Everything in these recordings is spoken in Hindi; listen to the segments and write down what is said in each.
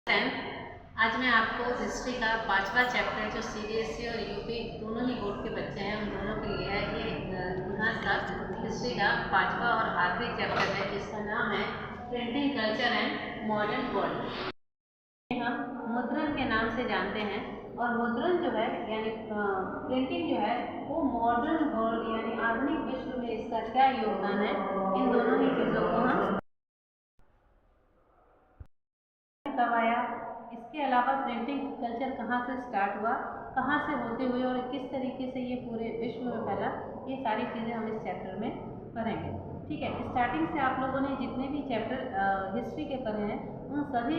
आज मैं आपको हिस्ट्री का 5वां चैप्टर जो सीबीएसई और यूपी दोनों ही बोर्ड के बच्चे हैं उन दोनों के लिए है। ये इतिहास का हिस्ट्री का 5वां और आखिरी चैप्टर है जिसका नाम है printing culture and modern world. हम मुद्रण के नाम से जानते हैं और मुद्रण जो है यानी प्रिंटिंग जो है वो मॉडर्न वर्ल्ड यानी आधुनिक विश्व में इसका क्या योगदान है, इन दोनों ही चीज़ों को हम कब आया, इसके अलावा प्रिंटिंग कल्चर कहाँ से स्टार्ट हुआ, कहाँ से होते हुए और किस तरीके से ये पूरे विश्व में फैला, ये सारी चीज़ें हम इस चैप्टर में पढ़ेंगे। ठीक है, स्टार्टिंग से आप लोगों ने जितने भी चैप्टर हिस्ट्री के पढ़े हैं उन सभी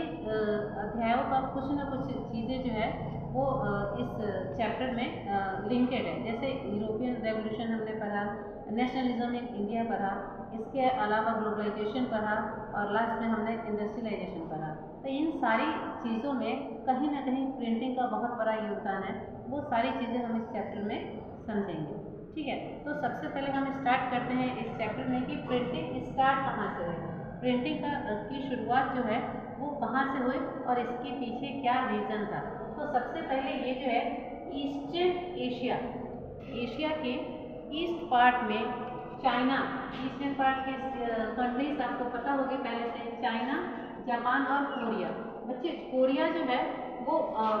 अध्यायों का कुछ न कुछ चीज़ें जो है वो इस चैप्टर में लिंकेड है। जैसे यूरोपियन रेवोल्यूशन हमने पढ़ा, नेशनलिज्म इन इंडिया पढ़ा, इसके अलावा ग्लोबलाइजेशन पढ़ा और लास्ट में हमने इंडस्ट्रियलाइजेशन पढ़ा। तो इन सारी चीज़ों में कहीं ना कहीं प्रिंटिंग का बहुत बड़ा योगदान है। वो सारी चीज़ें हम इस चैप्टर में समझेंगे। ठीक है, तो सबसे पहले हम स्टार्ट करते हैं इस चैप्टर में कि प्रिंटिंग स्टार्ट कहाँ से हुई, प्रिंटिंग की शुरुआत जो है वो कहाँ से हुई और इसके पीछे क्या रीज़न था। तो सबसे पहले ये जो है ईस्टर्न एशिया, एशिया के ईस्ट पार्ट में चाइना, ईस्टर्न पार्ट के कंट्रीज आपको पता होगी पहले से, चाइना, जापान और कोरिया। बच्चे कोरिया जो है वो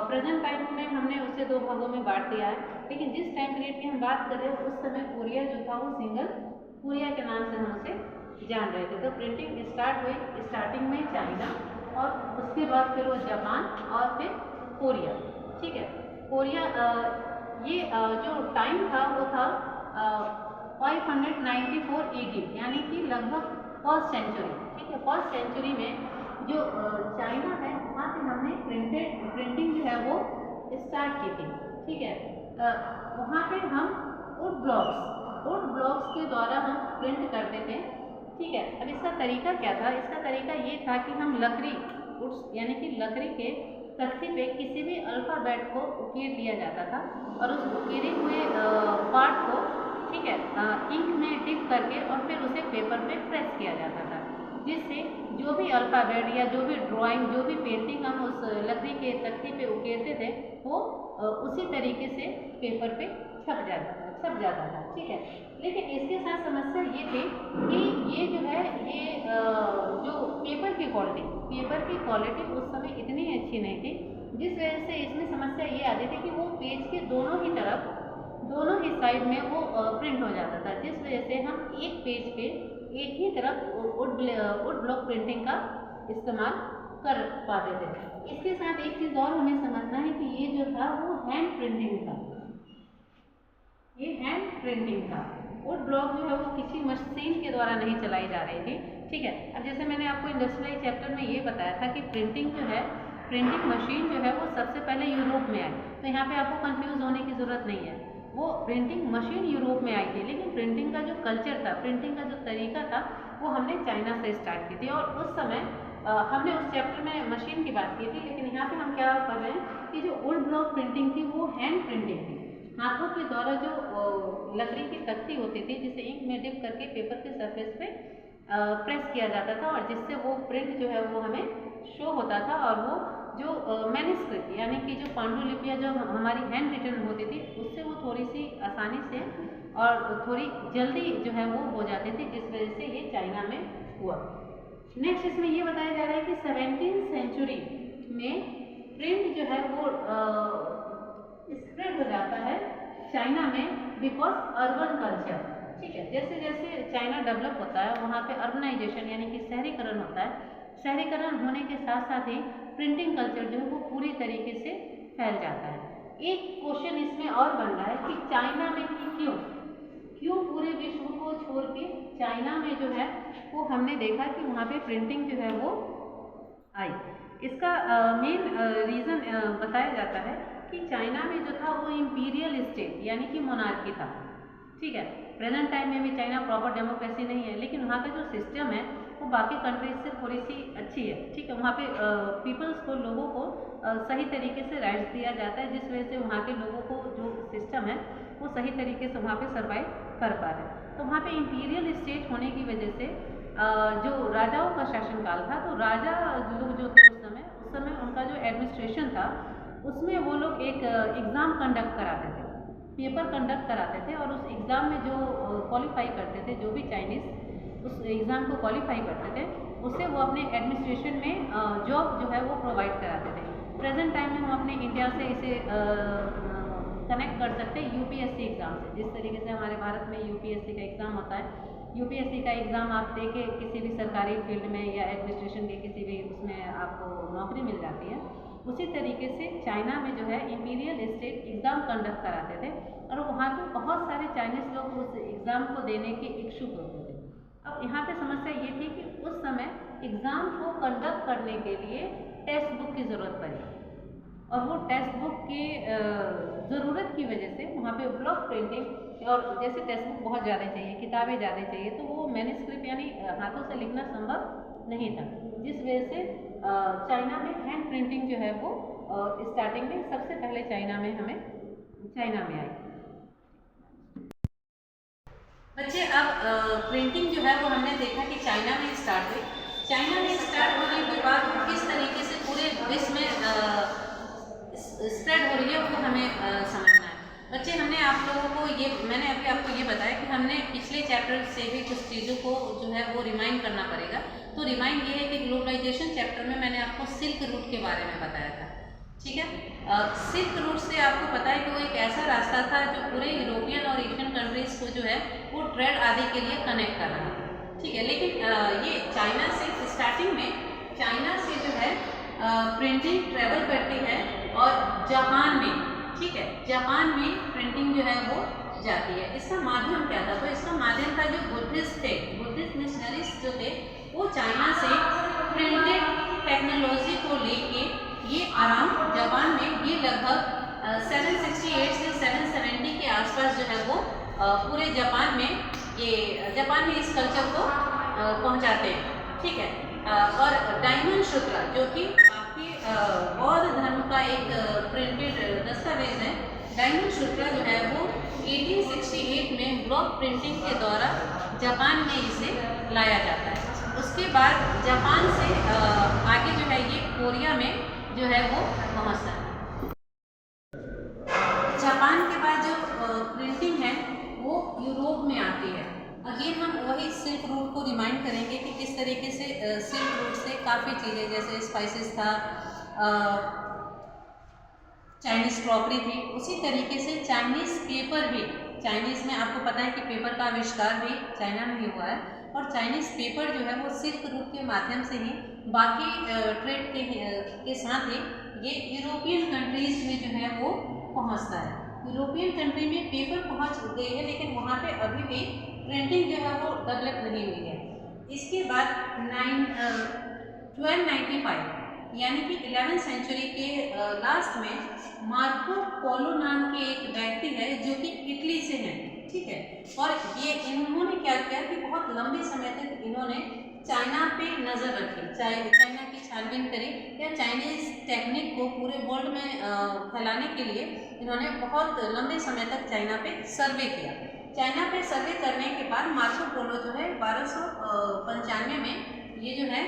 प्रेजेंट टाइम में हमने उसे दो भागों में बांट दिया है, लेकिन जिस टाइम पीरियड की हम बात कर रहे हैं उस समय कोरिया जो था वो सिंगल कोरिया के नाम से हम उसे जान रहे थे। तो प्रिंटिंग स्टार्ट हुई स्टार्टिंग में चाइना और उसके बाद फिर वो जापान और फिर कोरिया। ठीक है, कोरिया ये जो टाइम था वो था 594 AD यानी कि लगभग फर्स्ट सेंचुरी। ठीक है, फर्स्ट सेंचुरी में जो चाइना है वहाँ पे हमने प्रिंटिंग जो है वो स्टार्ट की थी। ठीक है, वहाँ पे हम वुड ब्लॉक्स के द्वारा हम प्रिंट करते थे। ठीक है, अब इसका तरीका क्या था, इसका तरीका ये था कि हम लकड़ी यानी कि लकड़ी के तख्ती पे किसी भी अल्फ़ाबेट को उकेर लिया जाता था और उस उकेरे हुए पार्ट को, ठीक है, इंक में डिप करके और फिर उसे पेपर पे प्रेस किया जाता था, जिससे जो भी अल्फ़ाबेट या जो भी ड्राइंग, जो भी पेंटिंग हम उस लकड़ी के तख्ती पे उकेरते थे वो उसी तरीके से पेपर पे छप जाता था। ठीक है, लेकिन इसके साथ समस्या ये थी कि ये जो है ये जो पेपर की क्वालिटी उस समय इतनी अच्छी नहीं थी, जिस वजह से इसमें समस्या ये आती थी कि वो पेज के दोनों ही साइड में वो प्रिंट हो जाता था, जिस वजह से हम एक पेज पे एक ही तरफ वुड ब्लॉक प्रिंटिंग का इस्तेमाल कर पाते थे। इसके साथ एक चीज़ और हमें समझना है कि ये जो था वो हैंड प्रिंटिंग था, ये हैंड प्रिंटिंग था। वुड ब्लॉक जो है वो किसी मशीन के द्वारा नहीं चलाई जा रही थी। ठीक है, अब जैसे मैंने आपको इंडस्ट्रियल चैप्टर में ये बताया था कि प्रिंटिंग जो है, प्रिंटिंग मशीन जो है वो सबसे पहले यूरोप में आई, तो यहाँ पे आपको कंफ्यूज होने की ज़रूरत नहीं है। वो प्रिंटिंग मशीन यूरोप में आई थी, लेकिन प्रिंटिंग का जो कल्चर था, प्रिंटिंग का जो तरीका था वो हमने चाइना से स्टार्ट की थी। और उस समय हमने उस चैप्टर में मशीन की बात की थी, लेकिन यहाँ पे हम क्या कर रहे हैं कि जो वुड ब्लॉक प्रिंटिंग थी वो हैंड प्रिंटिंग थी। हाथों के द्वारा जो लकड़ी की तख्ती होती थी जिसे इंक में डिप करके पेपर के सरफेस पे प्रेस किया जाता था और जिससे वो प्रिंट जो है वो हमें शो होता था और वो जो मैन्युस्क्रिप्ट यानी कि जो पांडुलिपियाँ जो हमारी हैंड रिटन होती थी उससे वो थोड़ी सी आसानी से और थोड़ी जल्दी जो है वो हो जाती थी, जिस वजह से ये चाइना में हुआ। नेक्स्ट इसमें ये बताया जा रहा है कि 17वीं सेंचुरी में प्रिंट जो है वो स्प्रेड हो जाता है चाइना में बिकॉज अर्बन कल्चर। ठीक है, जैसे जैसे चाइना डेवलप होता है वहाँ पे अर्बनाइजेशन यानी कि शहरीकरण होता है, शहरीकरण होने के साथ साथ ही प्रिंटिंग कल्चर जो है वो पूरी तरीके से फैल जाता है। एक क्वेश्चन इसमें और बन रहा है कि चाइना में ही क्यों पूरे विश्व को छोड़ के चाइना में जो है वो हमने देखा कि वहाँ पे प्रिंटिंग जो है वो आई। इसका मेन रीज़न बताया जाता है कि चाइना में जो था वो इम्पीरियल स्टेट यानी कि मोनार्की था। ठीक है, प्रेजेंट टाइम में भी चाइना प्रॉपर डेमोक्रेसी नहीं है, लेकिन वहाँ का जो सिस्टम है वो बाकी कंट्रीज से थोड़ी सी अच्छी है। ठीक है, वहाँ पे पीपल्स को, लोगों को सही तरीके से राइट्स दिया जाता है, जिस वजह से वहाँ के लोगों को जो सिस्टम है वो सही तरीके से वहाँ पे सर्वाइव कर पा रहे हैं। तो वहाँ पे इम्पीरियल स्टेट होने की वजह से जो राजाओं का शासनकाल था, तो राजा लोग जो थे उस समय उनका एडमिनिस्ट्रेशन था उसमें वो लोग एक एग्ज़ाम कंडक्ट कराते थे, पेपर कंडक्ट कराते थे, और उस एग्ज़ाम में जो क्वालिफाई करते थे, जो भी चाइनीज़ उस एग्ज़ाम को क्वालिफाई करते थे, उससे वो अपने एडमिनिस्ट्रेशन में जॉब जो है वो प्रोवाइड कराते थे। प्रेजेंट टाइम में हम अपने इंडिया से इसे कनेक्ट कर सकते हैं यूपीएससी एग्ज़ाम से। जिस तरीके से हमारे भारत में यूपीएससी का एग्ज़ाम होता है, यूपीएससी का एग्ज़ाम आप दे के किसी भी सरकारी फील्ड में या एडमिनिस्ट्रेशन के किसी भी उसमें आपको नौकरी मिल जाती है, उसी तरीके से चाइना में जो है इंपीरियल स्टेट एग्ज़ाम कंडक्ट कराते थे, और वहाँ पे बहुत सारे चाइनीज़ लोग उस एग्ज़ाम को देने के इच्छुक होते थे। अब यहाँ पे समस्या ये थी कि उस समय एग्ज़ाम को कंडक्ट करने के लिए टेक्स्ट बुक की ज़रूरत पड़ी, और वो टेक्स्ट बुक की ज़रूरत की वजह से वहाँ पे ब्लॉक प्रिंटिंग, और जैसे टेक्स्ट बुक बहुत ज़्यादा चाहिए, किताबें ज़्यादा चाहिए, तो वो मैन्युस्क्रिप्ट यानी हाथों से लिखना संभव नहीं था, जिस वजह से चाइना में हैंड प्रिंटिंग जो है वो स्टार्टिंग में सबसे पहले चाइना में आई। बच्चे अब प्रिंटिंग जो है वो हमने देखा कि चाइना में स्टार्ट हुई। चाइना में स्टार्ट होने के बाद किस तरीके से पूरे विश्व में स्प्रेड हो रही है वो हमें समझना है। बच्चे हमने आप लोगों को मैंने अभी आपको ये बताया कि हमने पिछले चैप्टर से भी कुछ चीज़ों को जो है वो रिमाइंड करना पड़ेगा। तो रिमाइंड ये है कि ग्लोबलाइजेशन चैप्टर में मैंने आपको सिल्क रूट के बारे में बताया था, ठीक है। सिल्क रूट से आपको पता है कि वो एक ऐसा रास्ता था जो पूरे यूरोपियन और एशियन कंट्रीज को जो है वो ट्रेड आदि के लिए कनेक्ट कर रहा था, ठीक है। लेकिन ये चाइना से स्टार्टिंग में चाइना से जो है प्रिंटिंग ट्रेवल करती है और जापान में, ठीक है, जापान में प्रिंटिंग जो है वो जाती है। इसका माध्यम क्या था? तो इसका माध्यम था जो बुद्धिस्ट थे, बुद्धिस्ट मिशनरीज जो थे वो चाइना से प्रिंटेड टेक्नोलॉजी को लेके ये अराउंड जापान में ये लगभग 768 से 770 के आसपास जो है वो पूरे जापान में इस कल्चर को पहुंचाते हैं, ठीक है। और डायमंड सूत्र जो कि आपके बौद्ध धर्म का एक प्रिंटेड दस्तावेज है, डायमंड सूत्र जो है वो 1868 में ब्लॉक प्रिंटिंग के द्वारा जापान में इसे लाया जाता है। उसके बाद जापान से आगे जो है ये कोरिया में जो है वो पहुंचता है। जापान के बाद जो प्रिंटिंग है वो यूरोप में आती है। अगेन हम वही सिल्क रूट को रिमाइंड करेंगे कि किस तरीके से सिल्क रूट से काफ़ी चीज़ें जैसे स्पाइसेस था, चाइनीज़ क्रॉकरी थी, उसी तरीके से चाइनीज़ पेपर भी, चाइनीज़ में आपको पता है कि पेपर का आविष्कार भी चाइना में ही हुआ है, और चाइनीज़ पेपर जो है वो सिल्क रूट के माध्यम से ही बाकी ट्रेड के साथ ही ये यूरोपियन कंट्रीज़ में जो है वो पहुंचता है। यूरोपियन कंट्री में पेपर पहुंच गई है, लेकिन वहाँ पे अभी भी प्रिंटिंग जो है वो डेवलप नहीं हुई है। इसके बाद 1295 यानी कि 11वीं सेंचुरी के लास्ट में मार्को पोलो नाम के एक व्यक्ति है जो कि इटली से हैं, ठीक है। और ये इन्होंने क्या किया कि बहुत लंबे समय तक इन्होंने चाइना पे नज़र रखी, चाइना की छानबीन करी, या चाइनीज़ टेक्निक को पूरे वर्ल्ड में फैलाने के लिए इन्होंने बहुत लंबे समय तक चाइना पे सर्वे किया। चाइना पे सर्वे करने के बाद मार्को पोलो जो है 1295 में ये जो है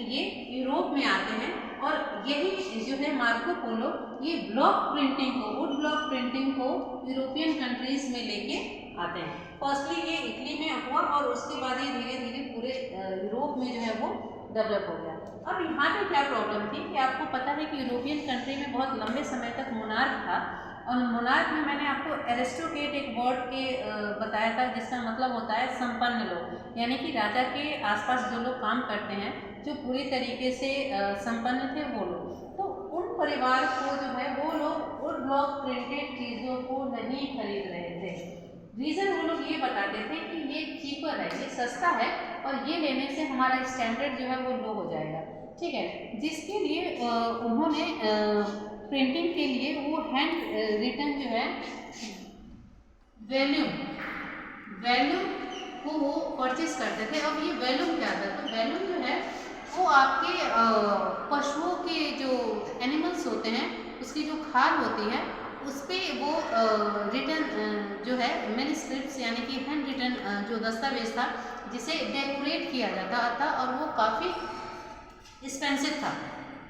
ये यूरोप में आते हैं, और यही जो है मार्को पोलो ये ब्लॉक प्रिंटिंग को, वुड ब्लॉक प्रिंटिंग को यूरोपियन कंट्रीज में लेके आते हैं। फर्स्टली ये इटली में हुआ और उसके बाद ये धीरे धीरे पूरे यूरोप में जो है वो डेवलप हो गया। अब यहाँ पे क्या प्रॉब्लम थी कि आपको पता है कि यूरोपियन कंट्री में बहुत लंबे समय तक मोनार्क था, और मोनार्क में मैंने आपको एरिस्टोक्रेट एक वर्ड के बताया था जिसका मतलब होता है संपन्न लोग, यानी कि राजा के आसपास जो लोग काम करते हैं, जो पूरी तरीके से संपन्न थे वो लोग। तो उन परिवार को जो है वो लोग वुड ब्लॉक प्रिंटेड चीज़ों को नहीं खरीद रहे थे। रीज़न वो लोग ये बताते थे कि ये चीपर है, ये सस्ता है, और ये लेने से हमारा स्टैंडर्ड जो है वो लो हो जाएगा, ठीक है। जिसके लिए उन्होंने प्रिंटिंग के लिए वो हैंड रिटन जो है वैल्यूम को वो परचेस करते थे। अब ये वैल्यूम क्या था? तो वैल्यूम जो है वो आपके पशुओं के जो एनिमल्स होते हैं उसकी जो खाल होती है उस पर वो रिटन जो है मैन्युस्क्रिप्ट्स यानी कि हैंड रिटन जो दस्तावेज था जिसे डेकोरेट किया जाता था, और वो काफ़ी एक्सपेंसिव था,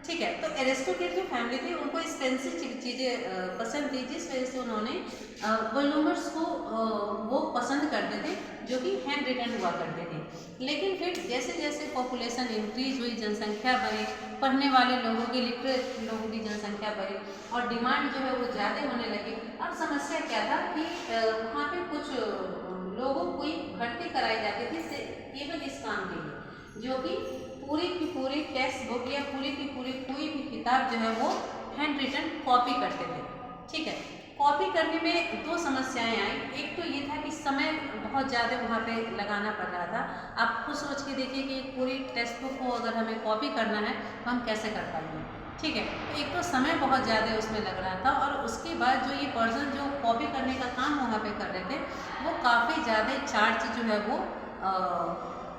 ठीक है। तो एरिस्टो की जो फैमिली थी उनको एक्सपेंसिव चीज़ें पसंद थी, जिस वजह से उन्होंने वॉल्यूमर्स को वो पसंद करते थे जो कि हैंड रिटन हुआ करते थे। लेकिन फिर जैसे जैसे पॉपुलेशन इंक्रीज हुई, जनसंख्या बढ़ी, पढ़ने वाले लोगों की, लिटरेट लोगों की जनसंख्या बढ़ी और डिमांड जो है वो ज़्यादा होने लगी। अब समस्या क्या था कि वहाँ पे कुछ लोगों को भर्ती कराई जाती थी केवल इस काम के लिए, जो कि पूरी की पूरी टेक्स्ट बुक या पूरी की पूरी कोई भी किताब जो है वो हैंड रिटन कॉपी करते थे। ठीक है। कॉपी करने में दो समस्याएं आई। एक तो ये था कि समय बहुत ज़्यादा वहाँ पे लगाना पड़ रहा था। आप खुद सोच के देखिए कि एक पूरी टेक्स्ट बुक को अगर हमें कॉपी करना है तो हम कैसे कर पाएंगे। ठीक है। तो एक तो समय बहुत ज़्यादा उसमें लग रहा था और उसके बाद जो ये पर्सन जो कॉपी करने का काम वहाँ पे कर रहे थे वो काफ़ी ज़्यादा चार्ज जो है वो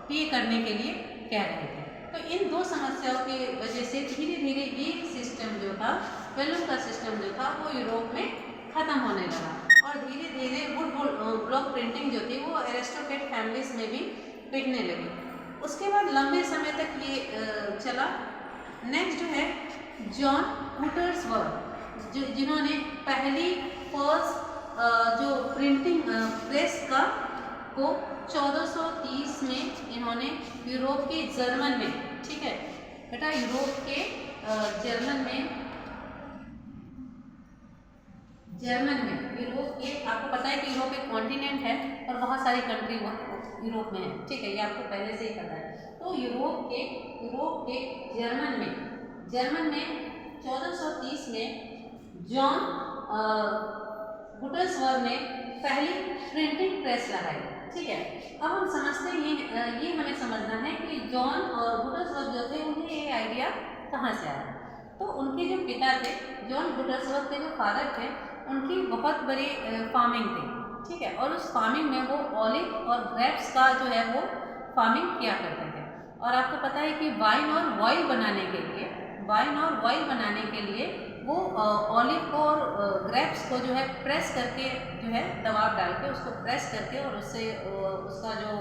पे करने के लिए कह रहे थे। तो इन दो समस्याओं की वजह से धीरे धीरे ये सिस्टम जो था, वॉल्यूम का सिस्टम जो था वो यूरोप में ख़त्म होने लगा और धीरे धीरे वुड ब्लॉक प्रिंटिंग जो थी वो एरिस्टोक्रेट फैमिलीज में भी बिकने लगी। उसके बाद लंबे समय तक ये चला। नेक्स्ट जो है जॉन गुटेर्सबर्ग, जिन्होंने पहली फर्स्ट जो प्रिंटिंग प्रेस का को 1430 में इन्होंने यूरोप के जर्मन में, ठीक है बेटा, यूरोप के जर्मन में यूरोप के, आपको पता है कि यूरोप एक कॉन्टिनेंट है और बहुत सारी कंट्री यूरोप में है। ठीक है, ये आपको पहले से ही पता है। तो यूरोप के जर्मन में 1430 में जॉन गुटेर्सबर्ग ने पहली प्रिंटिंग प्रेस लगाई। ठीक है। अब हम समझते हैं ये हमें समझना है कि जॉन और गुटेर्सबर्ग जो थे उन्हें ये आइडिया कहाँ से आया। तो उनके जो पिता थे, जॉन गुटेर्सबर्ग के जो फादर थे, उनकी बहुत बड़ी फार्मिंग थी। ठीक है। और उस फार्मिंग में वो ऑलिव और ग्रेप्स का जो है वो फार्मिंग किया करते थे। और आपको पता है कि वाइन और ऑयल बनाने के लिए वो ऑलिव को और ग्रेप्स को जो है प्रेस करके, जो है दबाव डाल के उसको प्रेस करके और उससे उसका जो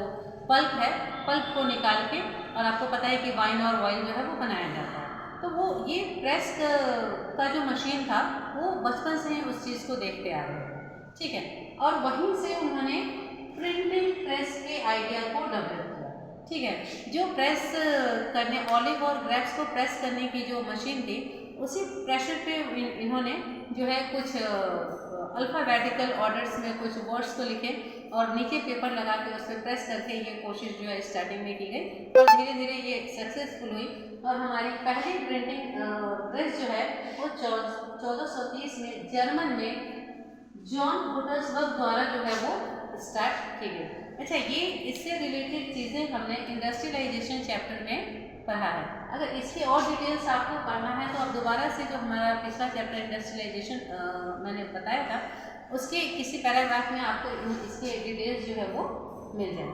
पल्प को निकाल के, और आपको पता है कि वाइन और ऑयल जो है वो बनाया जाता है। तो वो ये प्रेस का जो मशीन था वो बचपन से ही उस चीज़ को देखते आ रहे थे। ठीक है। और वहीं से उन्होंने प्रिंटिंग प्रेस के आइडिया को डेवलप किया। ठीक है। जो प्रेस करने, ऑलिव और ग्रेप्स को प्रेस करने की जो मशीन थी, उसी प्रेशर पे इन्होंने जो है कुछ अल्फ़ाबेटिकल ऑर्डर्स में कुछ वर्ड्स को लिखे और नीचे पेपर लगा के उस पर प्रेस करके ये कोशिश जो है स्टार्टिंग में की गई और धीरे धीरे ये सक्सेसफुल हुई। और हमारी पहली प्रिंटिंग प्रेस जो है वो 1430 में जर्मन में जॉन गुटेर्सबर्ग द्वारा जो है वो स्टार्ट की गई। अच्छा, ये इससे रिलेटेड चीज़ें हमने इंडस्ट्रियलाइजेशन चैप्टर में पढ़ा है। अगर इसकी और डिटेल्स आपको पढ़ना है तो आप दोबारा से जो हमारा पिछला चैप्टर इंडस्ट्रियलाइजेशन मैंने बताया था, उसके किसी पैराग्राफ में आपको इसके डिटेल्स जो है वो मिल जाए।